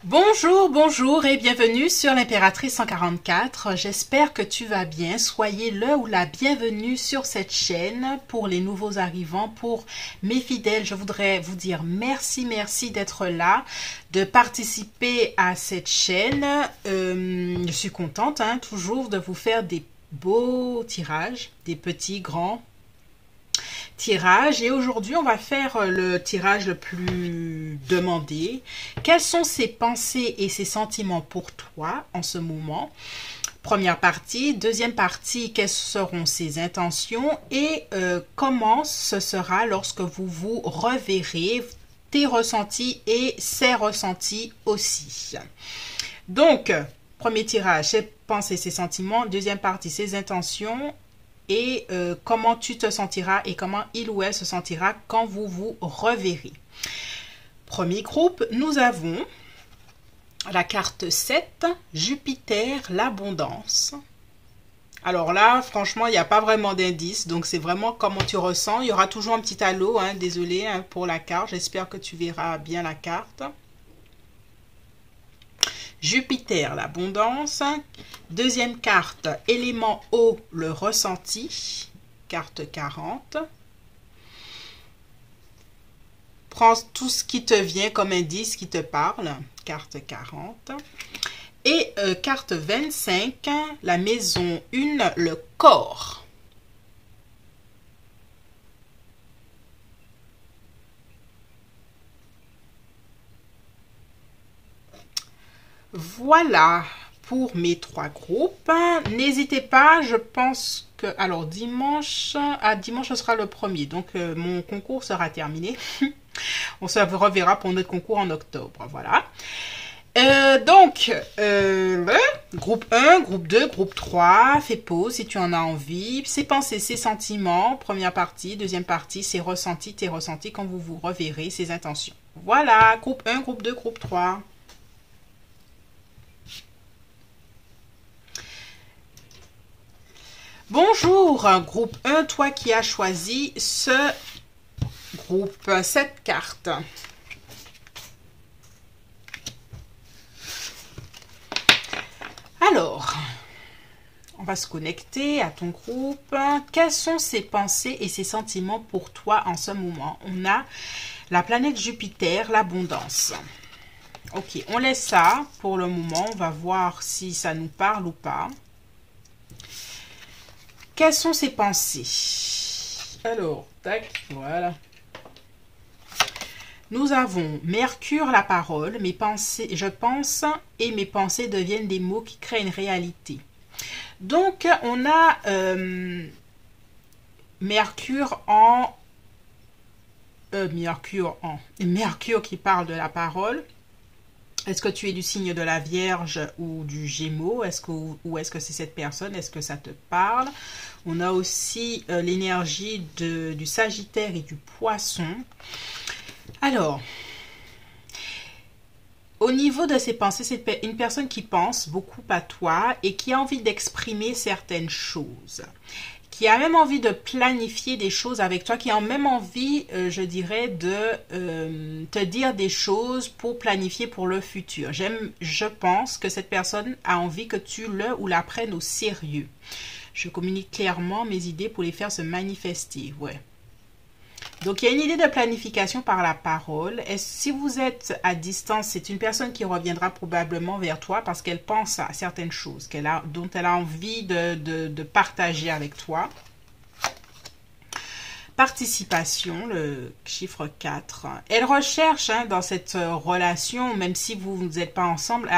Bonjour, bonjour et bienvenue sur l'Impératrice 144. J'espère que tu vas bien. Soyez le ou la bienvenue sur cette chaîne. Pour les nouveaux arrivants, pour mes fidèles, je voudrais vous dire merci d'être là, de participer à cette chaîne. Je suis contente toujours de vous faire des beaux tirages, des petits, grands tirage. Et aujourd'hui, on va faire le tirage le plus demandé. Quelles sont ses pensées et ses sentiments pour toi en ce moment? Première partie. Deuxième partie, quelles seront ses intentions et comment ce sera lorsque vous vous reverrez, tes ressentis et ses ressentis aussi. Donc, premier tirage, ses pensées, ses sentiments. Deuxième partie, ses intentions et comment tu te sentiras et comment il ou elle se sentira quand vous vous reverrez. Premier groupe, nous avons la carte 7, Jupiter, l'abondance. Alors là, franchement, il n'y a pas vraiment d'indice, donc c'est vraiment comment tu ressens. Il y aura toujours un petit halo, désolé pour la carte, j'espère que tu verras bien la carte. Jupiter, l'abondance. Deuxième carte, élément eau, le ressenti. Carte 40. Prends tout ce qui te vient comme indice qui te parle. Carte 40. Et carte 25, la maison 1, le corps. Voilà pour mes trois groupes. N'hésitez pas, je pense que... Alors dimanche, dimanche ce sera le premier, donc mon concours sera terminé. On se reverra pour notre concours en octobre, voilà. Groupe 1, groupe 2, groupe 3, fais pause si tu en as envie. Ses pensées, ses sentiments, première partie, deuxième partie, ses ressentis, tes ressentis quand vous vous reverrez, ses intentions. Voilà, groupe 1, groupe 2, groupe 3. Bonjour, groupe 1, toi qui as choisi ce groupe, cette carte. Alors, on va se connecter à ton groupe. Quelles sont ses pensées et ses sentiments pour toi en ce moment? On a la planète Jupiter, l'abondance. Ok, on laisse ça pour le moment. On va voir si ça nous parle ou pas. Quelles sont ses pensées? Alors, tac, voilà. Nous avons Mercure, la parole, mes pensées, je pense, et mes pensées deviennent des mots qui créent une réalité. Donc, on a Mercure qui parle de la parole. Est-ce que tu es du signe de la Vierge ou du Gémeaux? Ou est-ce que c'est cette personne? Est-ce que ça te parle? On a aussi l'énergie du Sagittaire et du Poisson. Alors, au niveau de ses pensées, c'est une personne qui pense beaucoup à toi et qui a envie d'exprimer certaines choses, qui a même envie de planifier des choses avec toi, qui a même envie, je dirais, de te dire des choses pour planifier pour le futur. Je pense que cette personne a envie que tu le ou la prennes au sérieux. Je communique clairement mes idées pour les faire se manifester, ouais. Donc, il y a une idée de planification par la parole. Et si vous êtes à distance, c'est une personne qui reviendra probablement vers toi parce qu'elle pense à certaines choses dont elle a envie de partager avec toi. Participation, le chiffre 4. Elle recherche dans cette relation, même si vous n'êtes pas ensemble,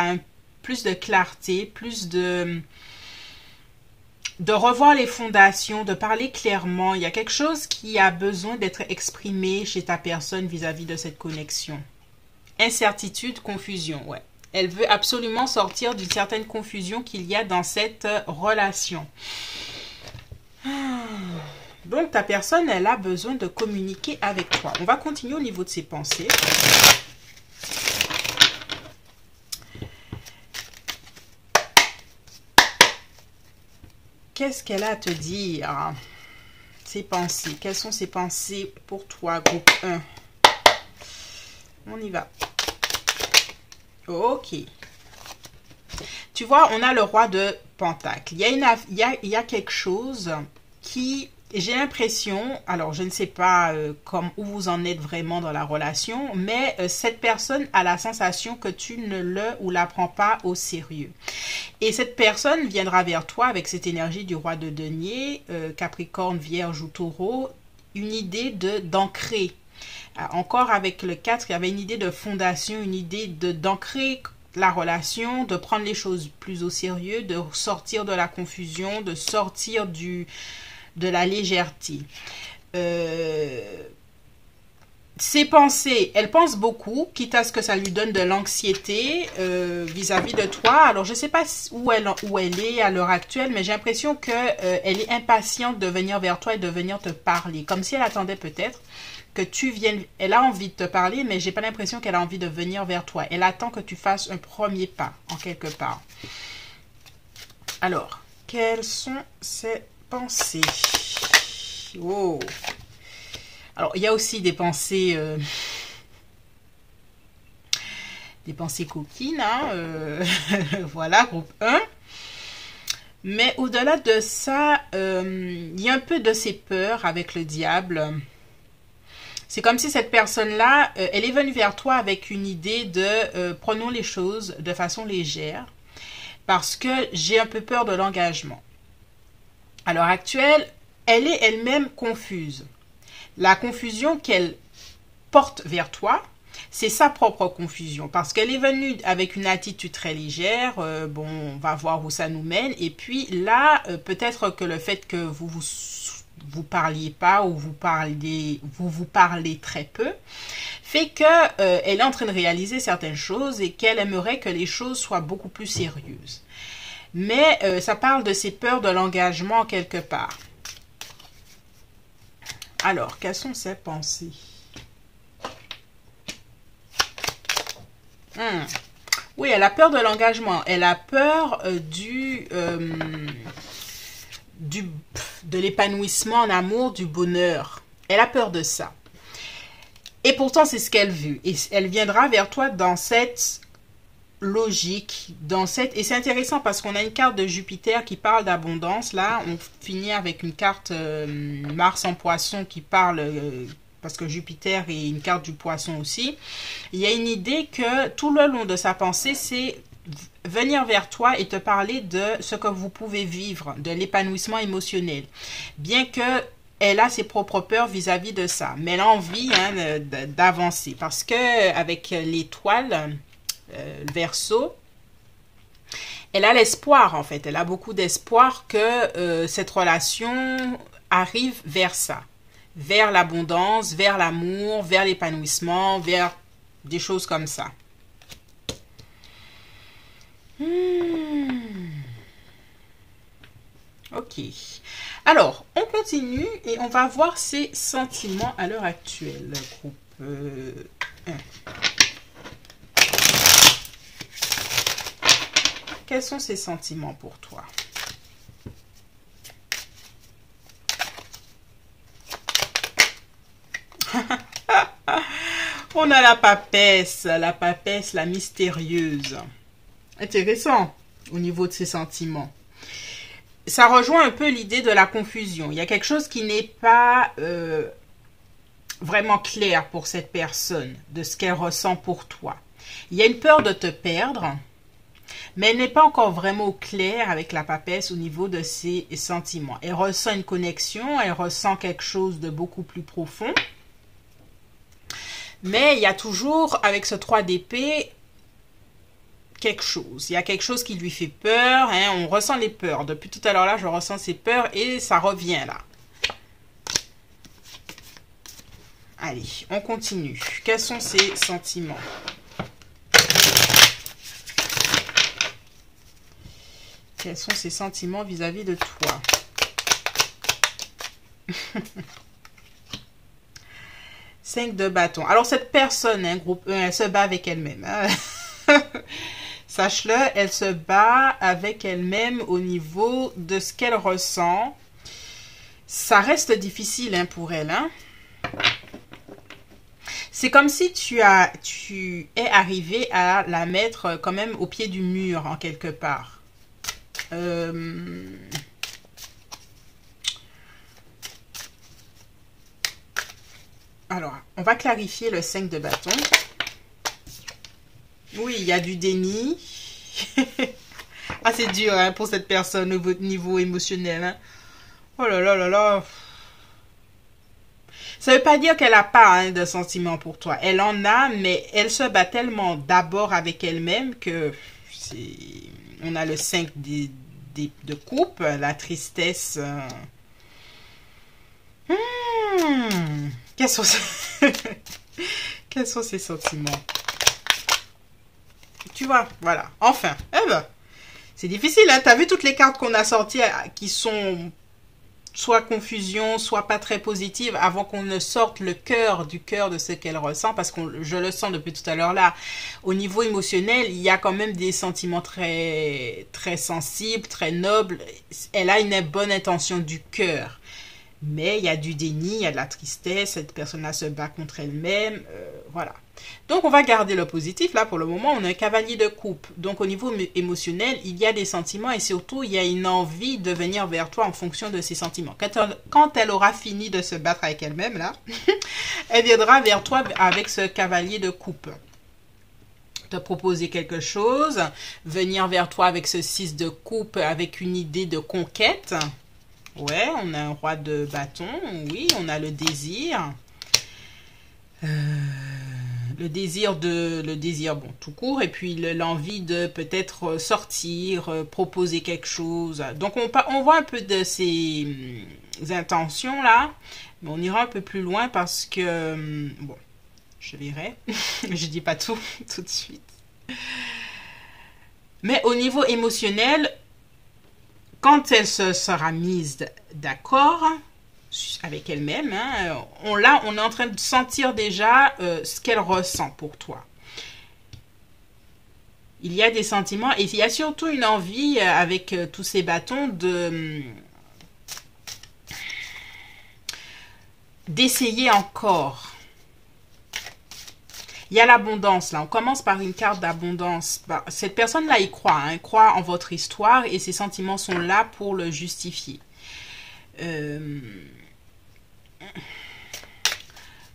plus de clarté, plus de revoir les fondations, de parler clairement. Il y a quelque chose qui a besoin d'être exprimé chez ta personne vis-à-vis de cette connexion. Incertitude, confusion, ouais. Elle veut absolument sortir d'une certaine confusion qu'il y a dans cette relation. Donc, ta personne, elle a besoin de communiquer avec toi. On va continuer au niveau de ses pensées. Qu'est-ce qu'elle a à te dire? Ses pensées. Quelles sont ses pensées pour toi, groupe 1? On y va. Ok. Tu vois, on a le roi de Pentacle. Il y a quelque chose qui, j'ai l'impression, alors je ne sais pas où vous en êtes vraiment dans la relation, mais cette personne a la sensation que tu ne le ou la prends pas au sérieux. Et cette personne viendra vers toi avec cette énergie du roi de denier, Capricorne, Vierge ou Taureau, une idée d'ancrer. Encore avec le 4, il y avait une idée de fondation, une idée d'ancrer la relation, de prendre les choses plus au sérieux, de sortir de la confusion, de sortir de la légèreté. Ses pensées, elle pense beaucoup, quitte à ce que ça lui donne de l'anxiété vis-à-vis de toi. Alors, je ne sais pas où elle est à l'heure actuelle, mais j'ai l'impression qu'elle est impatiente de venir vers toi et de venir te parler. Comme si elle attendait peut-être que tu viennes. Elle a envie de te parler, mais j'ai pas l'impression qu'elle a envie de venir vers toi. Elle attend que tu fasses un premier pas, en quelque part. Alors, quelles sont ses pensées? Oh. Alors, il y a aussi des pensées coquines, hein, voilà, groupe 1. Mais au-delà de ça, il y a un peu de ses peurs avec le diable. C'est comme si cette personne-là, elle est venue vers toi avec une idée de prenons les choses de façon légère parce que j'ai un peu peur de l'engagement. À l'heure actuelle, elle est elle-même confuse. La confusion qu'elle porte vers toi, c'est sa propre confusion parce qu'elle est venue avec une attitude très légère. Bon, on va voir où ça nous mène. Et puis là, peut-être que le fait que vous parliez pas ou vous parlez très peu, fait que elle est en train de réaliser certaines choses et qu'elle aimerait que les choses soient beaucoup plus sérieuses. Mais ça parle de ses peurs de l'engagement quelque part. Alors, quelles sont ses pensées? Oui, elle a peur de l'engagement. Elle a peur de l'épanouissement en amour, du bonheur. Elle a peur de ça. Et pourtant, c'est ce qu'elle veut. Et elle viendra vers toi dans cette logique, et c'est intéressant parce qu'on a une carte de Jupiter qui parle d'abondance. Là, on finit avec une carte Mars en poisson qui parle... parce que Jupiter est une carte du poisson aussi. Il y a une idée que tout le long de sa pensée, c'est venir vers toi et te parler de ce que vous pouvez vivre, de l'épanouissement émotionnel. Bien que elle a ses propres peurs vis-à-vis de ça, mais elle a envie d'avancer parce que avec l'étoile, le Verseau, elle a l'espoir en fait. Elle a beaucoup d'espoir que cette relation arrive vers ça, vers l'abondance, vers l'amour, vers l'épanouissement, vers des choses comme ça. Ok. Alors, on continue et on va voir ses sentiments à l'heure actuelle. Groupe 1. Quels sont ses sentiments pour toi? On a la papesse, la mystérieuse. Intéressant au niveau de ses sentiments. Ça rejoint un peu l'idée de la confusion. Il y a quelque chose qui n'est pas vraiment clair pour cette personne, de ce qu'elle ressent pour toi. Il y a une peur de te perdre, mais elle n'est pas encore vraiment au clair avec la papesse au niveau de ses sentiments. Elle ressent une connexion, elle ressent quelque chose de beaucoup plus profond. Mais il y a toujours, avec ce 3 d'épée, quelque chose. Il y a quelque chose qui lui fait peur. Hein, on ressent les peurs. Depuis tout à l'heure là, je ressens ces peurs et ça revient là. Allez, on continue. Quels sont ses sentiments? Quels sont ses sentiments vis-à-vis de toi? 5 de bâton. Alors, cette personne, hein, groupe 1, elle se bat avec elle-même. Hein. Sache-le, elle se bat avec elle-même au niveau de ce qu'elle ressent. Ça reste difficile hein, pour elle. Hein. C'est comme si tu es arrivé à la mettre quand même au pied du mur, en quelque part. Alors, on va clarifier le 5 de bâton. Oui, il y a du déni. Ah, c'est dur hein, pour cette personne au niveau émotionnel. Hein. Oh là là là là. Ça veut pas dire qu'elle n'a pas hein, de sentiments pour toi. Elle en a, mais elle se bat tellement d'abord avec elle-même que on a le 5 de coupe, la tristesse. Quels sont quels sont ses sentiments? Tu vois, voilà. Enfin, eh ben, c'est difficile, hein. T'as vu toutes les cartes qu'on a sorties qui sont soit confusion, soit pas très positive, avant qu'on ne sorte le cœur du cœur de ce qu'elle ressent, parce que je le sens depuis tout à l'heure là. Au niveau émotionnel, il y a quand même des sentiments très, très sensibles, très nobles. Elle a une bonne intention du cœur. Mais il y a du déni, il y a de la tristesse, cette personne-là se bat contre elle-même, voilà. Donc on va garder le positif, là pour le moment on a un cavalier de coupe. Donc au niveau émotionnel, il y a des sentiments et surtout il y a une envie de venir vers toi en fonction de ses sentiments. Quand elle aura fini de se battre avec elle-même, là, elle viendra vers toi avec ce cavalier de coupe. Te proposer quelque chose, venir vers toi avec ce 6 de coupe, avec une idée de conquête. Ouais, on a un roi de bâton, oui, on a le désir. Le désir, bon, tout court, et puis l'envie de peut-être sortir, proposer quelque chose. Donc, on voit un peu de ces intentions-là, mais on ira un peu plus loin parce que, bon, je verrai. Je dis pas tout de suite. Mais au niveau émotionnel, quand elle se sera mise d'accord avec elle-même, hein, on est en train de sentir déjà ce qu'elle ressent pour toi. Il y a des sentiments et il y a surtout une envie avec tous ces bâtons d'essayer encore. Il y a l'abondance, là. On commence par une carte d'abondance. Cette personne-là y croit, hein, croit en votre histoire et ses sentiments sont là pour le justifier. Je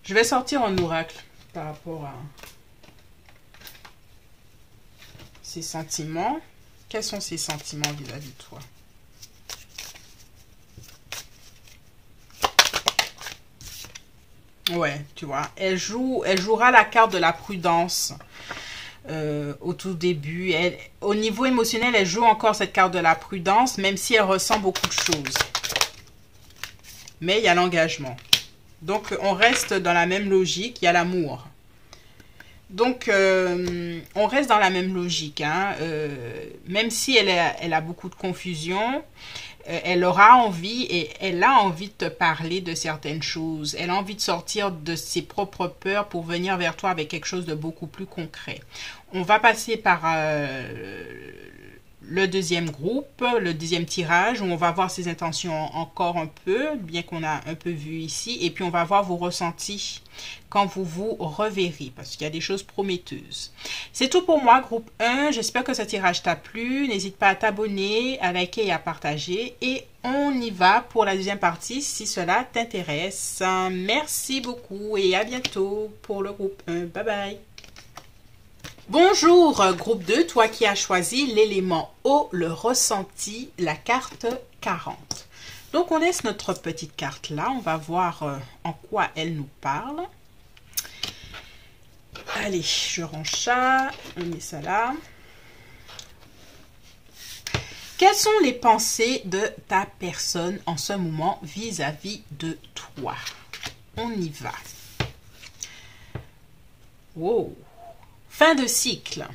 vais sortir un oracle par rapport à ses sentiments. Quels sont ses sentiments vis-à-vis de toi? Ouais, tu vois, elle jouera la carte de la prudence au tout début. Au niveau émotionnel, elle joue encore cette carte de la prudence, même si elle ressent beaucoup de choses. Mais il y a l'engagement. Donc, on reste dans la même logique, il y a l'amour. Donc, on reste dans la même logique. Hein, même si elle a beaucoup de confusion, elle aura envie et elle a envie de te parler de certaines choses. Elle a envie de sortir de ses propres peurs pour venir vers toi avec quelque chose de beaucoup plus concret. On va passer par le deuxième groupe, le deuxième tirage, où on va voir ses intentions encore un peu, bien qu'on a un peu vu ici. Et puis, on va voir vos ressentis quand vous vous reverrez, parce qu'il y a des choses prometteuses. C'est tout pour moi, groupe 1. J'espère que ce tirage t'a plu. N'hésite pas à t'abonner, à liker et à partager. Et on y va pour la deuxième partie, si cela t'intéresse. Merci beaucoup et à bientôt pour le groupe 1. Bye bye. Bonjour groupe 2, toi qui as choisi l'élément eau, le ressenti, la carte 40. Donc on laisse notre petite carte là, on va voir en quoi elle nous parle. Allez, je range ça, on met ça là. Quelles sont les pensées de ta personne en ce moment vis-à-vis de toi? On y va. Wow. Fin de cycle.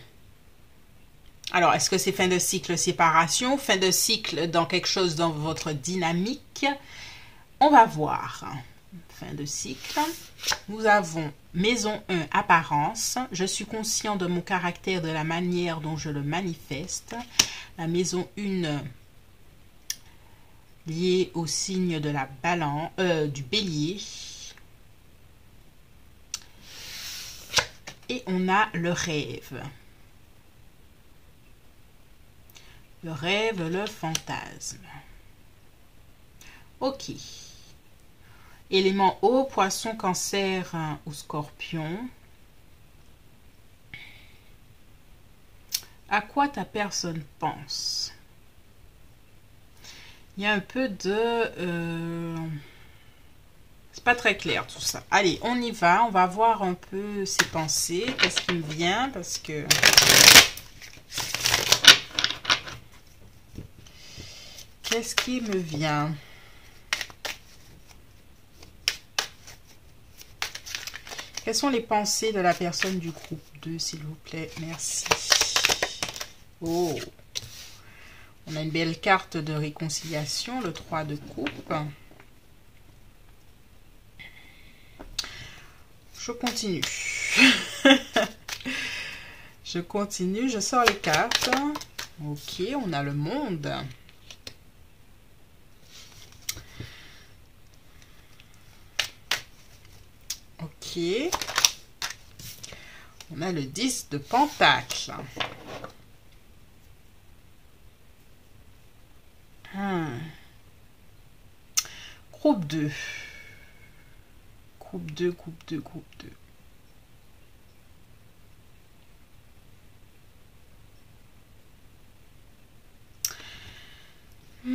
Alors, est-ce que c'est fin de cycle séparation, fin de cycle dans quelque chose dans votre dynamique? On va voir. Fin de cycle. Nous avons maison 1, apparence. Je suis conscient de mon caractère, de la manière dont je le manifeste. La maison 1, liée au signe de la balance, du bélier. Et on a le rêve. Le rêve, le fantasme. Ok. Élément eau, poisson, cancer ou scorpion. À quoi ta personne pense? Il y a un peu de... c'est pas très clair tout ça. Allez, on y va. On va voir un peu ses pensées. Qu'est-ce qui me vient? Parce que... qu'est-ce qui me vient? Quelles sont les pensées de la personne du groupe 2, s'il vous plaît? Merci. Oh, on a une belle carte de réconciliation, le 3 de coupe. Je continue. Je continue, je sors les cartes. Ok, on a le monde. Ok. On a le 10 de pentacle. Groupe 2. Groupe 2, groupe 2, groupe 2.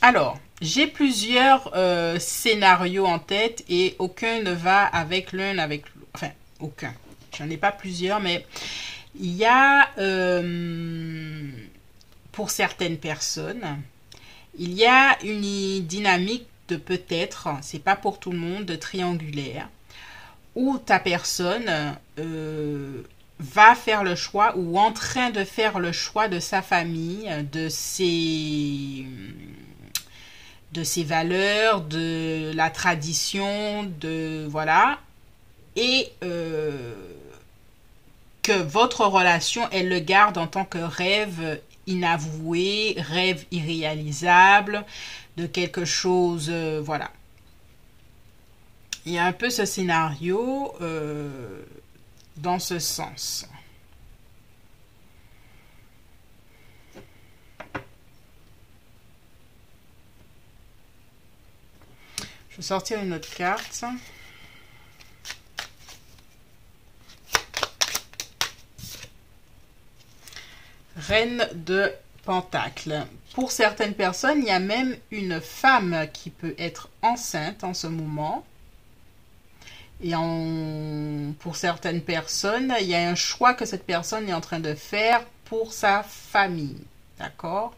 Alors, j'ai plusieurs scénarios en tête et aucun ne va avec l'un, avec l'autre. Enfin, aucun. J'en ai pas plusieurs, mais il y a, pour certaines personnes, il y a une dynamique de peut-être, c'est pas pour tout le monde, de triangulaire, où ta personne va faire le choix ou en train de faire le choix de sa famille, de ses valeurs, de la tradition, de voilà, et que votre relation, elle le garde en tant que rêve inavoué, rêve irréalisable, de quelque chose, voilà. Il y a un peu ce scénario dans ce sens. Je vais sortir une autre carte. Reine de Pentacle. Pour certaines personnes, il y a même une femme qui peut être enceinte en ce moment. Et pour certaines personnes, il y a un choix que cette personne est en train de faire pour sa famille. D'accord?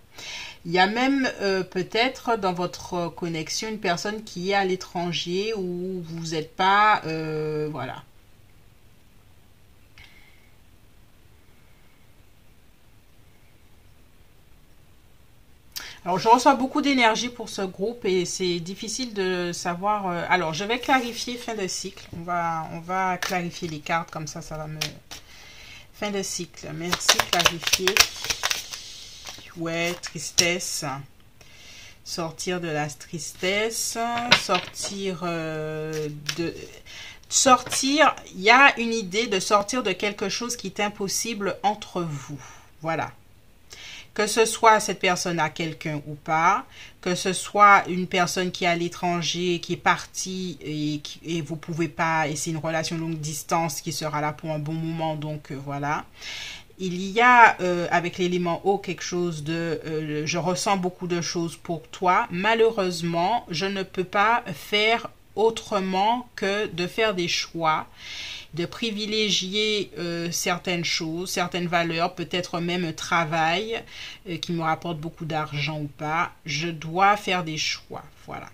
Il y a même peut-être dans votre connexion une personne qui est à l'étranger où vous n'êtes pas... voilà. Alors, je reçois beaucoup d'énergie pour ce groupe et c'est difficile de savoir... alors, je vais clarifier fin de cycle. On va clarifier les cartes, comme ça va me... Fin de cycle. Merci, clarifier. Ouais, tristesse. Sortir de la tristesse. Sortir Sortir, il y a une idée de sortir de quelque chose qui est impossible entre vous. Voilà. Que ce soit cette personne à quelqu'un ou pas, que ce soit une personne qui est à l'étranger, qui est partie et vous pouvez pas, et c'est une relation longue distance qui sera là pour un bon moment, donc voilà. Il y a avec l'élément eau quelque chose de... je ressens beaucoup de choses pour toi. Malheureusement, je ne peux pas faire autrement que de faire des choix, de privilégier certaines choses, certaines valeurs, peut-être même un travail qui me rapporte beaucoup d'argent ou pas. Je dois faire des choix, voilà.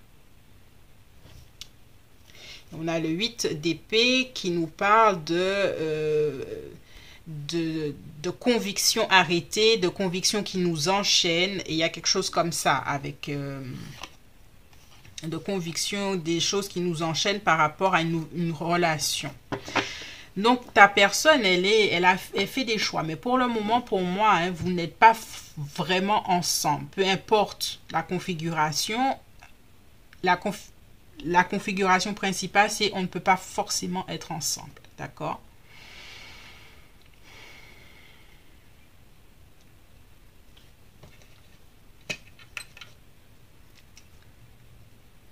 On a le 8 d'épée qui nous parle de convictions arrêtées, de convictions qui nous enchaînent. Et il y a quelque chose comme ça avec... de convictions, des choses qui nous enchaînent par rapport à une relation. Donc, ta personne, elle fait des choix. Mais pour le moment, pour moi, hein, vous n'êtes pas vraiment ensemble. Peu importe la configuration, la configuration principale, c'est on ne peut pas forcément être ensemble. D'accord?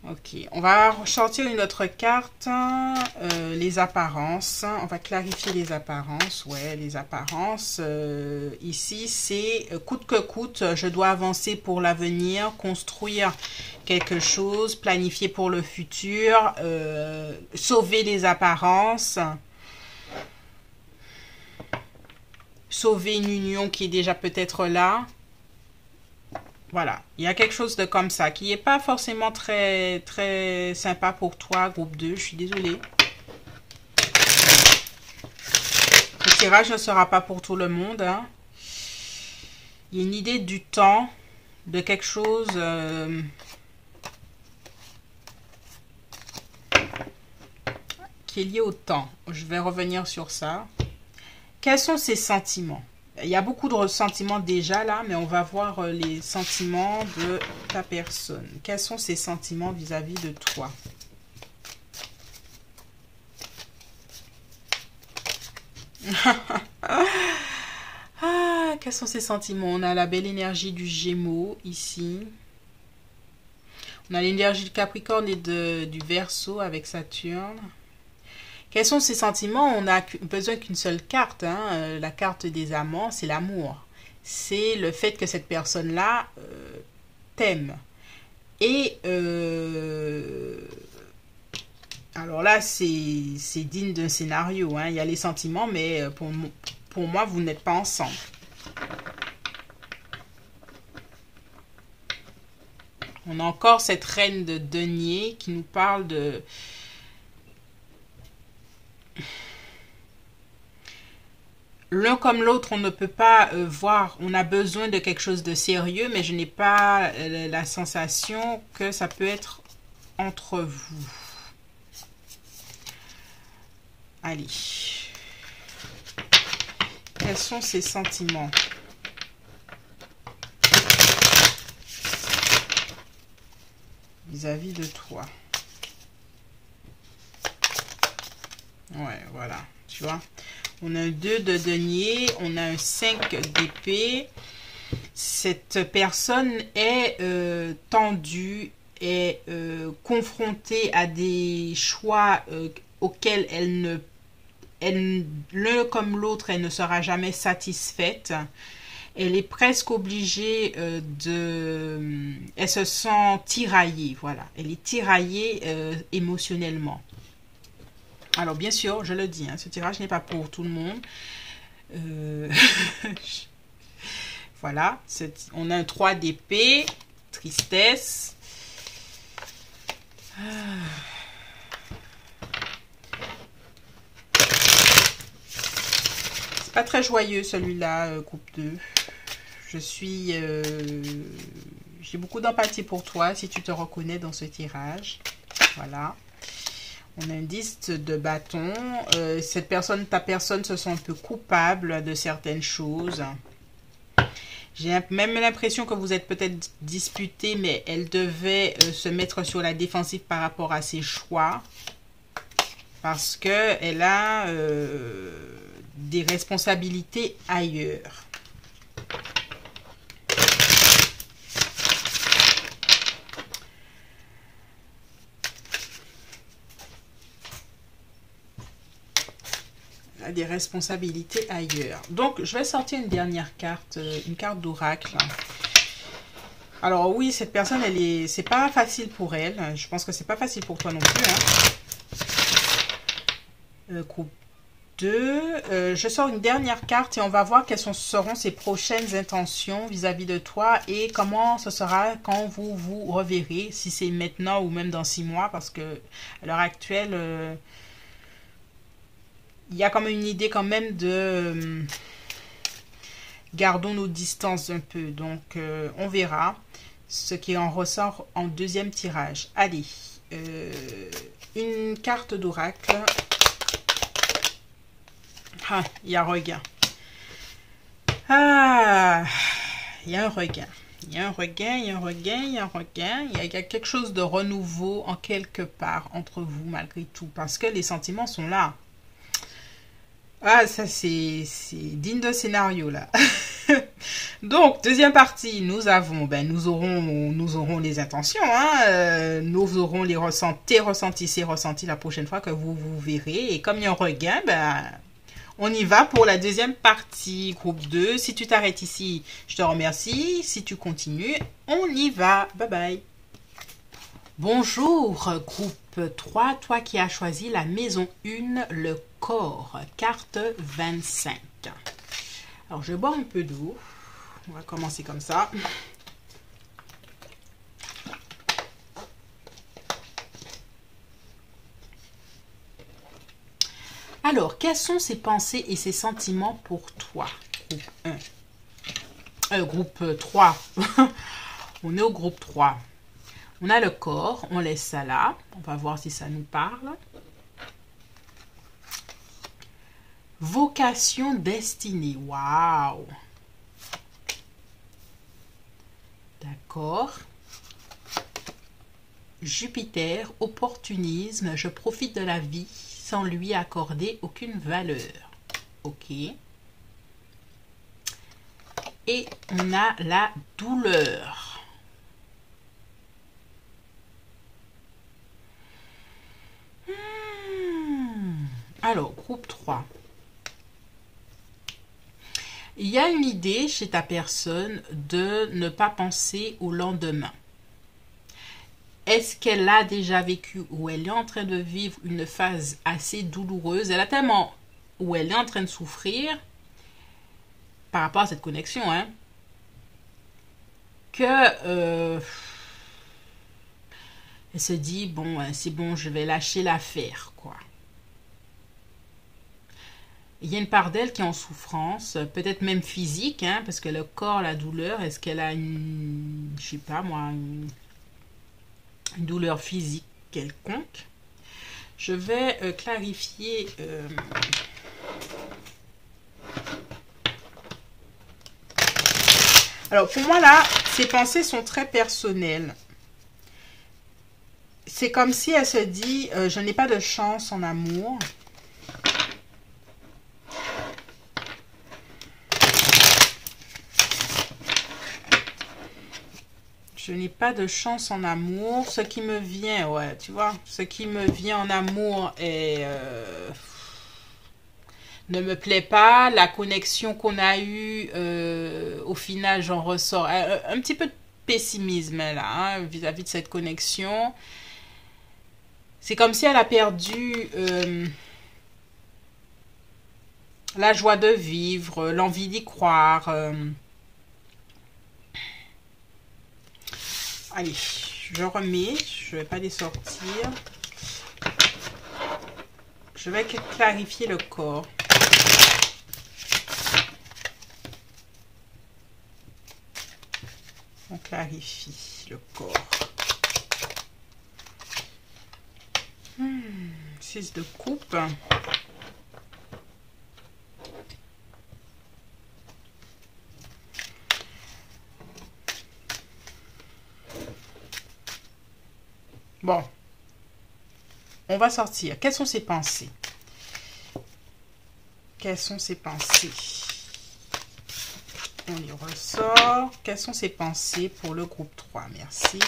Ok, on va sortir une autre carte, les apparences. On va clarifier les apparences. Ouais, les apparences. Ici, c'est coûte que coûte, je dois avancer pour l'avenir, construire quelque chose, planifier pour le futur, sauver les apparences, sauver une union qui est déjà peut-être là. Voilà, il y a quelque chose de comme ça qui n'est pas forcément très sympa pour toi, groupe 2, je suis désolée. Le tirage ne sera pas pour tout le monde. Hein. Il y a une idée du temps, de quelque chose qui est lié au temps. Je vais revenir sur ça. Quels sont ces sentiments? Il y a beaucoup de sentiments déjà là, mais on va voir les sentiments de ta personne. Quels sont ces sentiments vis-à-vis de toi? Ah, quels sont ces sentiments? On a la belle énergie du Gémeaux ici. On a l'énergie du Capricorne et du Verseau avec Saturne. Quels sont ces sentiments? On n'a besoin qu'une seule carte. Hein. La carte des amants, c'est l'amour. C'est le fait que cette personne-là t'aime. Et alors là, c'est digne d'un scénario. Hein. Il y a les sentiments, mais pour moi, vous n'êtes pas ensemble. On a encore cette reine de denier qui nous parle de... L'un comme l'autre, on ne peut pas voir, on a besoin de quelque chose de sérieux, mais je n'ai pas la sensation que ça peut être entre vous. Allez. Quels sont ces sentiments? Vis-à-vis de toi. Ouais, voilà. Tu vois? On a un 2 de denier, on a un 5 d'épée. Cette personne est tendue, est confrontée à des choix auxquels l'un comme l'autre, elle ne sera jamais satisfaite. Elle est presque obligée elle se sent tiraillée, voilà. Elle est tiraillée émotionnellement. Alors, bien sûr, je le dis, hein, ce tirage n'est pas pour tout le monde. Voilà, on a un 3 d'épée, tristesse. C'est pas très joyeux celui-là, groupe 2. J'ai beaucoup d'empathie pour toi si tu te reconnais dans ce tirage. Voilà. On a un 10 de bâton. Cette personne, ta personne, se sent un peu coupable de certaines choses. J'ai même l'impression que vous êtes peut-être disputé, mais elle devait se mettre sur la défensive par rapport à ses choix. Parce qu'elle a des responsabilités ailleurs. Des responsabilités ailleurs. Donc, je vais sortir une dernière carte, une carte d'oracle. Alors oui, cette personne, c'est pas facile pour elle. Je pense que c'est pas facile pour toi non plus. Hein. Groupe 2. Je sors une dernière carte et on va voir quelles seront ses prochaines intentions vis-à-vis de toi et comment ce sera quand vous vous reverrez, si c'est maintenant ou même dans 6 mois, parce que à l'heure actuelle... il y a comme une idée quand même de gardons nos distances un peu. Donc, on verra ce qui en ressort en deuxième tirage. Allez, une carte d'oracle. Ah, il y a regain. Ah, il y a un regain. Il y a un regain, il y a un regain, il y a un regain. Il y a quelque chose de renouveau en quelque part entre vous malgré tout. Parce que les sentiments sont là. Ah, ça c'est digne de scénario là. Donc, deuxième partie, nous aurons les intentions, hein, nous aurons tes ressentis, ces ressentis la prochaine fois que vous verrez. Et comme il y a un regain, on y va pour la deuxième partie, groupe 2. Si tu t'arrêtes ici, je te remercie. Si tu continues, on y va. Bye bye. Bonjour, groupe 3, toi qui as choisi la maison 1, le corps, carte 25. Alors, je vais boire un peu d'eau. On va commencer comme ça. Alors, quelles sont ces pensées et ces sentiments pour toi? Groupe 1. Groupe 3. On est au groupe 3. On a le corps, on laisse ça là. On va voir si ça nous parle. Vocation destinée. Waouh! D'accord. Jupiter, opportunisme, je profite de la vie sans lui accorder aucune valeur. Ok. Et on a la douleur. Alors, groupe 3. Il y a une idée chez ta personne de ne pas penser au lendemain. Est-ce qu'elle a déjà vécu ou elle est en train de vivre une phase assez douloureuse? Elle a tellement... ou elle est en train de souffrir par rapport à cette connexion, hein, que elle se dit, bon, c'est bon, je vais lâcher l'affaire, quoi. Il y a une part d'elle qui est en souffrance, peut-être même physique, hein, parce que le corps, la douleur, est-ce qu'elle a une, je sais pas moi, une douleur physique quelconque? Je vais clarifier. Alors pour moi là, ces pensées sont très personnelles. C'est comme si elle se dit, je n'ai pas de chance en amour. Je n'ai pas de chance en amour. Ce qui me vient, ouais, tu vois, ce qui me vient en amour est, ne me plaît pas. La connexion qu'on a eue, au final, j'en ressors un petit peu de pessimisme là, hein, vis-à-vis de cette connexion. C'est comme si elle a perdu la joie de vivre, l'envie d'y croire. Allez, je remets, je ne vais pas les sortir. Je vais clarifier le corps. On clarifie le corps. 6 de coupe. Bon, on va sortir. Quelles sont ses pensées? Quelles sont ses pensées? On y ressort. Quelles sont ses pensées pour le groupe 3? Merci.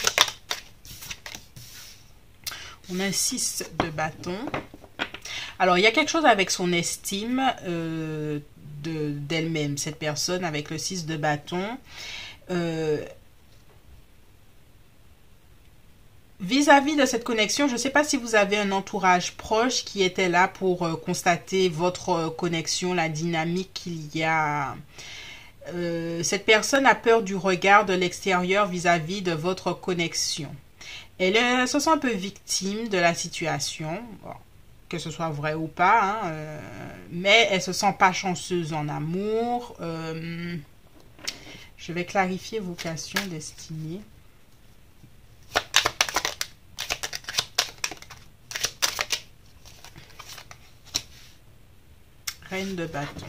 On a 6 de bâton. Alors, il y a quelque chose avec son estime d'elle-même, cette personne avec le 6 de bâton. Vis-à-vis de cette connexion, je ne sais pas si vous avez un entourage proche qui était là pour constater votre connexion, la dynamique qu'il y a. Cette personne a peur du regard de l'extérieur vis-à-vis de votre connexion. Elle se sent un peu victime de la situation, bon, que ce soit vrai ou pas, hein, mais elle se sent pas chanceuse en amour. Je vais clarifier vocation destinée. Reine de bâton.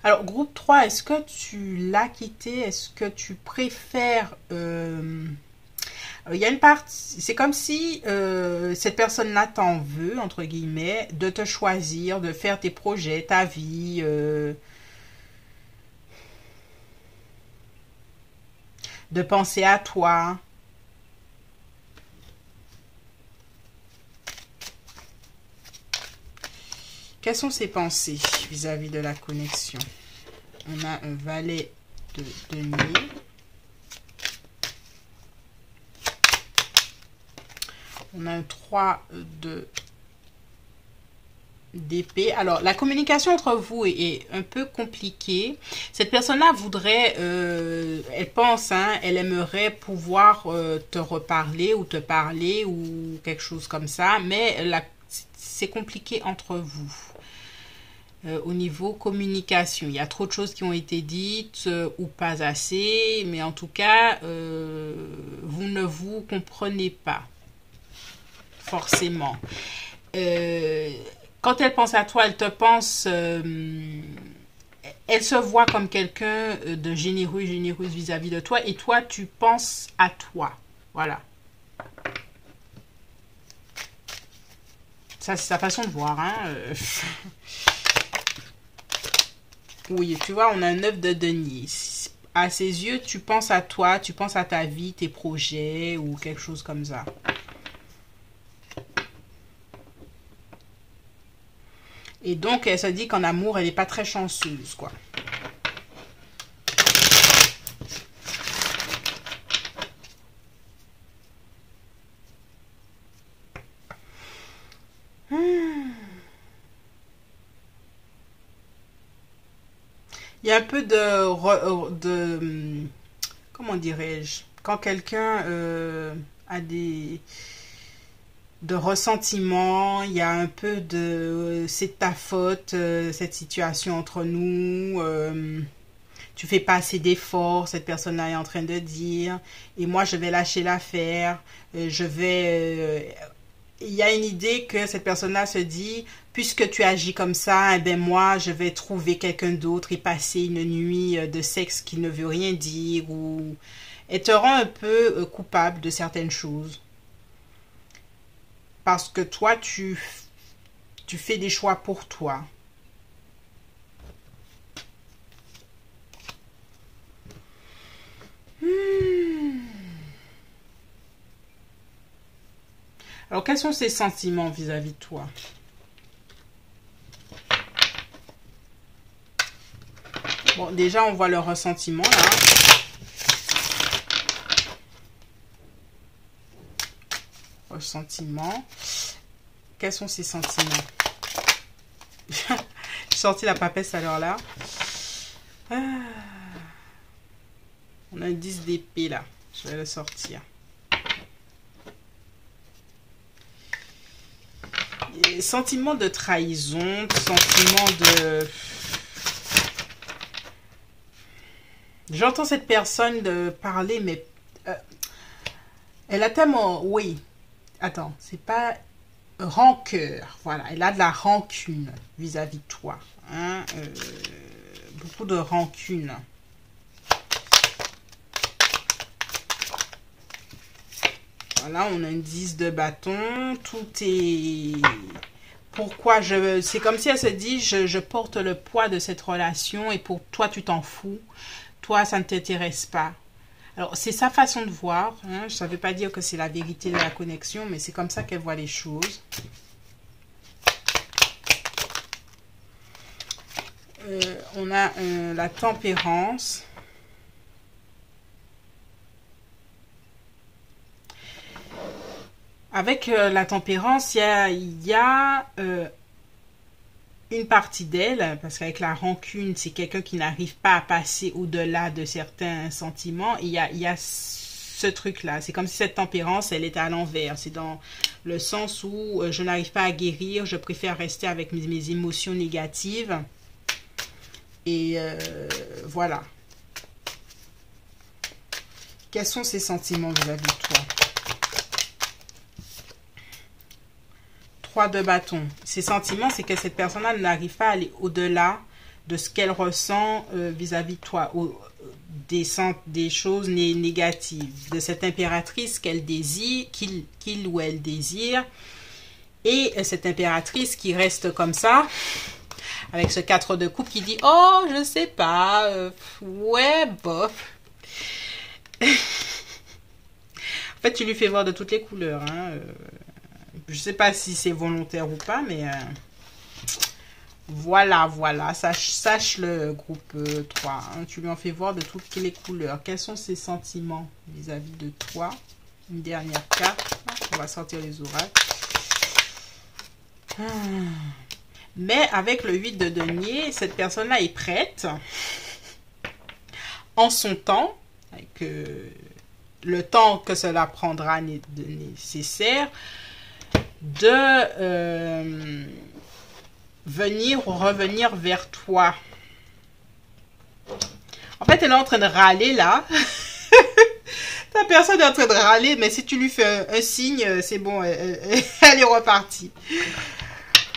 Alors, groupe 3, est-ce que tu l'as quitté? Est-ce que tu préfères Il y a une partie, c'est comme si cette personne-là t'en veut, entre guillemets, de te choisir, de faire tes projets, ta vie, de penser à toi. Quelles sont ses pensées vis-à-vis de la connexion? On a un valet de denier. On a un 3 d'épée. Alors, la communication entre vous est un peu compliquée. Cette personne-là voudrait, elle pense, hein, elle aimerait pouvoir te reparler ou te parler ou quelque chose comme ça, mais c'est compliqué entre vous. Au niveau communication, il y a trop de choses qui ont été dites ou pas assez, mais en tout cas, vous ne vous comprenez pas forcément. Quand elle pense à toi, elle te pense, elle se voit comme quelqu'un de généreuse vis-à-vis de toi, et toi, tu penses à toi. Voilà. Ça, c'est sa façon de voir, hein. Oui, tu vois, on a un 9 de denier. À ses yeux, tu penses à toi, tu penses à ta vie, tes projets ou quelque chose comme ça. Et donc, elle se dit qu'en amour, elle n'est pas très chanceuse, quoi. Il y a un peu de comment dirais-je, quand quelqu'un a de ressentiment, il y a un peu de c'est de ta faute, cette situation entre nous, tu fais pas assez d'efforts, cette personne-là est en train de dire, et moi je vais lâcher l'affaire, je vais... il y a une idée que cette personne-là se dit, puisque tu agis comme ça, eh ben moi, je vais trouver quelqu'un d'autre et passer une nuit de sexe qui ne veut rien dire, ou elle te rend un peu coupable de certaines choses. Parce que toi, tu fais des choix pour toi. Alors, quels sont ses sentiments vis-à-vis de toi? Bon, déjà, on voit le ressentiment, là. Ressentiment. Quels sont ses sentiments? J'ai sorti la papesse à l'heure là. On a un 10 d'épée, là. Je vais le sortir. Sentiment de trahison, sentiment de... J'entends cette personne de parler, mais elle a tellement... Oui, attends, c'est pas rancœur. Voilà, elle a de la rancune vis-à-vis de toi. Hein, beaucoup de rancune. Voilà, on a un 10 de bâton. Tout est... Pourquoi je... C'est comme si elle se dit, je porte le poids de cette relation et pour toi, tu t'en fous. Toi, ça ne t'intéresse pas. Alors, c'est sa façon de voir. Hein. Ça ne veut pas dire que c'est la vérité de la connexion, mais c'est comme ça qu'elle voit les choses. On a la tempérance. Avec la tempérance, il y a une partie d'elle, parce qu'avec la rancune, c'est quelqu'un qui n'arrive pas à passer au-delà de certains sentiments. Il y a ce truc-là. C'est comme si cette tempérance, elle était à l'envers. C'est dans le sens où je n'arrive pas à guérir, je préfère rester avec mes émotions négatives. Et voilà. Quels sont ces sentiments vis-à-vis de toi? 3 de bâton. Ces sentiments, c'est que cette personne-là n'arrive pas à aller au-delà de ce qu'elle ressent vis-à-vis de toi, des choses négatives, de cette impératrice qu'elle désire, qu'il ou elle désire, et cette impératrice qui reste comme ça, avec ce 4 de coupe qui dit « Oh, je sais pas, ouais, bof. » En fait, tu lui fais voir de toutes les couleurs. Hein. Je sais pas si c'est volontaire ou pas, mais voilà. Sache le groupe 3. Hein. Tu lui en fais voir de toutes les couleurs. Quels sont ses sentiments vis-à-vis de toi? Une dernière carte. On va sortir les oracles. Mais avec le 8 de denier, cette personne-là est prête, en son temps, avec le temps que cela prendra nécessaire, de venir ou revenir vers toi. En fait, elle est en train de râler là. Ta personne est en train de râler, mais si tu lui fais un signe, c'est bon, elle est repartie.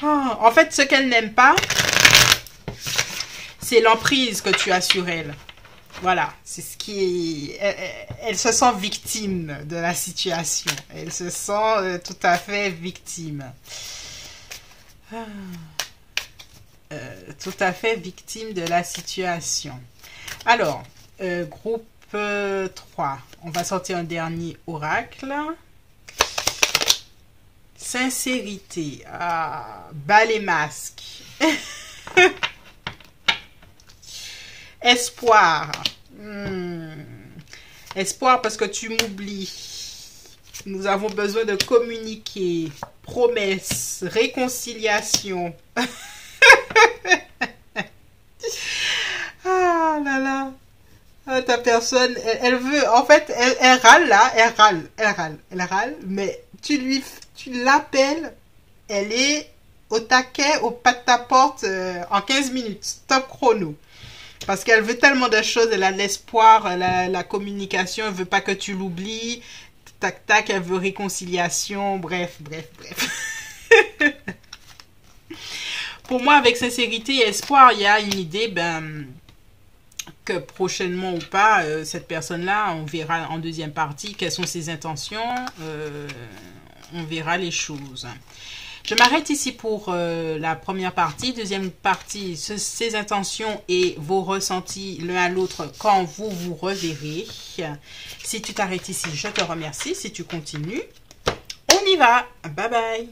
En fait, ce qu'elle n'aime pas, c'est l'emprise que tu as sur elle. Voilà, c'est ce qui est... Elle se sent victime de la situation. Elle se sent tout à fait victime. Tout à fait victime de la situation. Alors, groupe 3. On va sortir un dernier oracle. Sincérité. Ah, bas les masques. Espoir. Espoir parce que tu m'oublies. Nous avons besoin de communiquer. Promesse. Réconciliation. Ah là là. Ah, ta personne, elle veut, en fait, elle râle là, elle râle, mais tu l'appelles, elle est au taquet, au pas de ta porte en 15 minutes, top chrono. Parce qu'elle veut tellement de choses, elle a l'espoir, la communication, elle veut pas que tu l'oublies, tac tac, elle veut réconciliation, bref. Pour moi, avec sincérité et espoir, il y a une idée, que prochainement ou pas, cette personne-là, on verra en deuxième partie quelles sont ses intentions, on verra les choses. Je m'arrête ici pour la première partie. Deuxième partie, ses intentions et vos ressentis l'un à l'autre quand vous vous reverrez. Si tu t'arrêtes ici, je te remercie. Si tu continues, on y va. Bye bye.